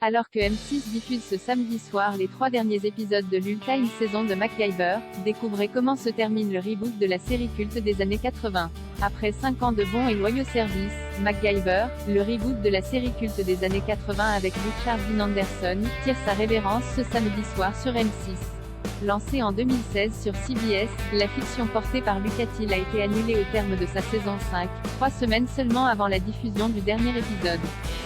Alors que M6 diffuse ce samedi soir les 3 derniers épisodes de l'ultime saison de MacGyver, découvrez comment se termine le reboot de la série culte des années 80. Après 5 ans de bons et loyaux services, MacGyver, le reboot de la série culte des années 80 avec Richard Dean Anderson, tire sa révérence ce samedi soir sur M6. Lancée en 2016 sur CBS, la fiction portée par Lucas Till a été annulée au terme de sa saison 5, 3 semaines seulement avant la diffusion du dernier épisode.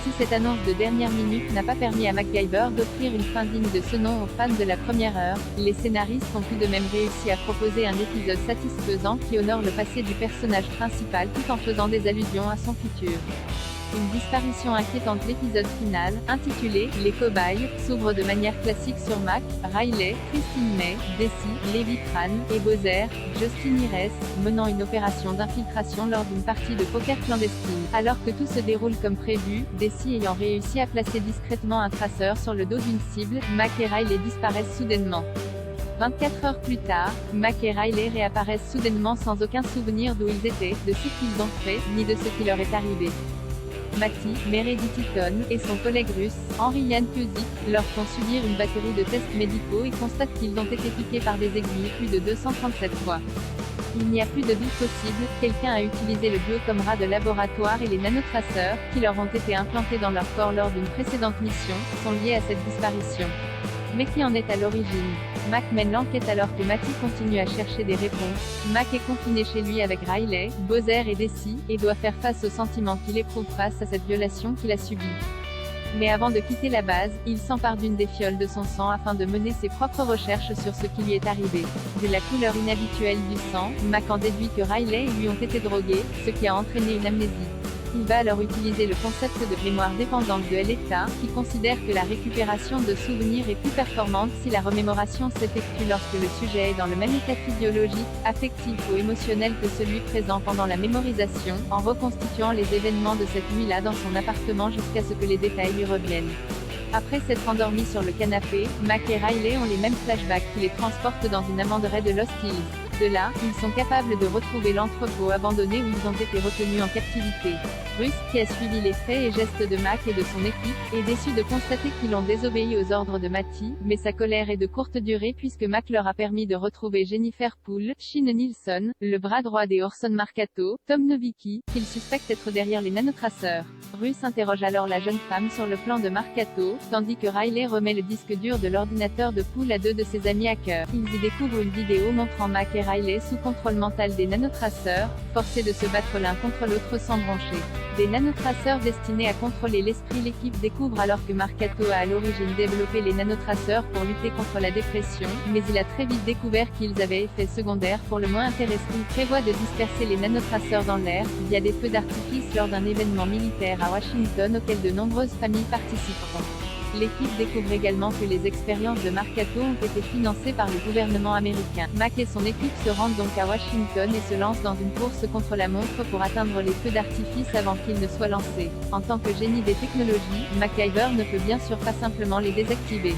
Si cette annonce de dernière minute n'a pas permis à MacGyver d'offrir une fin digne de ce nom aux fans de la première heure, les scénaristes ont tout de même réussi à proposer un épisode satisfaisant qui honore le passé du personnage principal tout en faisant des allusions à son futur. Une disparition inquiétante. L'épisode final, intitulé « Les cobayes », s'ouvre de manière classique sur Mac, Riley, Christine May, Desi, Levi Tran, et Bowser, Justin Ires, menant une opération d'infiltration lors d'une partie de poker clandestine. Alors que tout se déroule comme prévu, Desi ayant réussi à placer discrètement un traceur sur le dos d'une cible, Mac et Riley disparaissent soudainement. 24 heures plus tard, Mac et Riley réapparaissent soudainement sans aucun souvenir d'où ils étaient, de ce qu'ils ont fait, ni de ce qui leur est arrivé. Matty, Meredith Eaton, et son collègue russe, Henry Yan Kuzik, leur font subir une batterie de tests médicaux et constatent qu'ils ont été piqués par des aiguilles plus de 237 fois. Il n'y a plus de doute possible, quelqu'un a utilisé le biocaméra de laboratoire et les nanotraceurs, qui leur ont été implantés dans leur corps lors d'une précédente mission, sont liés à cette disparition. Mais qui en est à l'origine? Mac mène l'enquête alors que Matty continue à chercher des réponses. Mac est confiné chez lui avec Riley, Bowser et Desi, et doit faire face aux sentiments qu'il éprouve face à cette violation qu'il a subie. Mais avant de quitter la base, il s'empare d'une des fioles de son sang afin de mener ses propres recherches sur ce qui lui est arrivé. De la couleur inhabituelle du sang, Mac en déduit que Riley et lui ont été drogués, ce qui a entraîné une amnésie. Il va alors utiliser le concept de mémoire dépendante de Helletta, qui considère que la récupération de souvenirs est plus performante si la remémoration s'effectue lorsque le sujet est dans le même état physiologique, affectif ou émotionnel que celui présent pendant la mémorisation, en reconstituant les événements de cette nuit-là dans son appartement jusqu'à ce que les détails lui reviennent. Après s'être endormis sur le canapé, Mac et Riley ont les mêmes flashbacks qui les transportent dans une amanderie de Lost Hills. De là, ils sont capables de retrouver l'entrepôt abandonné où ils ont été retenus en captivité. Russ, qui a suivi les faits et gestes de Mac et de son équipe, est déçu de constater qu'ils ont désobéi aux ordres de Matty, mais sa colère est de courte durée puisque Mac leur a permis de retrouver Jennifer Poole, Shane Nilsson, le bras droit des Orson Marcato, Tom Nowicki, qu'ils suspectent être derrière les nanotraceurs. Russ interroge alors la jeune femme sur le plan de Marcato, tandis que Riley remet le disque dur de l'ordinateur de Poole à 2 de ses amis hackers. Ils y découvrent une vidéo montrant Mac et Riley sous contrôle mental des nanotraceurs, forcés de se battre l'un contre l'autre sans broncher. Des nanotraceurs destinés à contrôler l'esprit. L'équipe découvre alors que Marcato a à l'origine développé les nanotraceurs pour lutter contre la dépression, mais il a très vite découvert qu'ils avaient effet secondaire pour le moins intéressant. Il prévoit de disperser les nanotraceurs dans l'air, via des feux d'artifice lors d'un événement militaire à Washington auquel de nombreuses familles participeront. L'équipe découvre également que les expériences de Marcato ont été financées par le gouvernement américain. Mac et son équipe se rendent donc à Washington et se lancent dans une course contre la montre pour atteindre les feux d'artifice avant qu'ils ne soient lancés. En tant que génie des technologies, MacGyver ne peut bien sûr pas simplement les désactiver.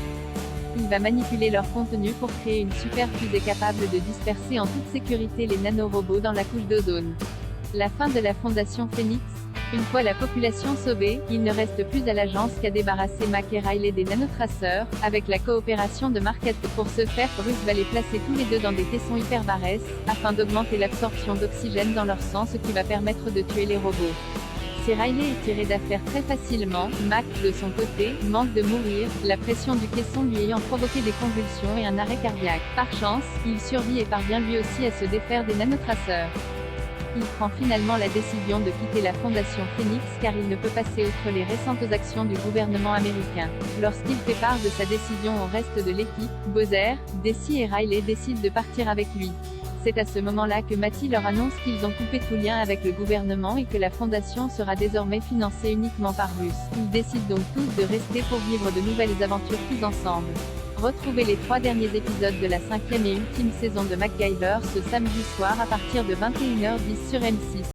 Il va manipuler leur contenu pour créer une super fusée capable de disperser en toute sécurité les nanorobots dans la couche d'ozone. La fin de la Fondation Phoenix. Une fois la population sauvée, il ne reste plus à l'agence qu'à débarrasser Mac et Riley des nanotraceurs, avec la coopération de Marcato. Pour ce faire, Russ va les placer tous les deux dans des caissons hyperbares, afin d'augmenter l'absorption d'oxygène dans leur sang, ce qui va permettre de tuer les robots. Si Riley est tiré d'affaire très facilement, Mac, de son côté, manque de mourir, la pression du caisson lui ayant provoqué des convulsions et un arrêt cardiaque. Par chance, il survit et parvient lui aussi à se défaire des nanotraceurs. Il prend finalement la décision de quitter la Fondation Phoenix car il ne peut passer outre les récentes actions du gouvernement américain. Lorsqu'il fait part de sa décision au reste de l'équipe, Bowser, Desi et Riley décident de partir avec lui. C'est à ce moment-là que Matty leur annonce qu'ils ont coupé tout lien avec le gouvernement et que la fondation sera désormais financée uniquement par Russ. Ils décident donc tous de rester pour vivre de nouvelles aventures tous ensemble. Retrouvez les 3 derniers épisodes de la 5e et ultime saison de MacGyver ce samedi soir à partir de 21h10 sur M6.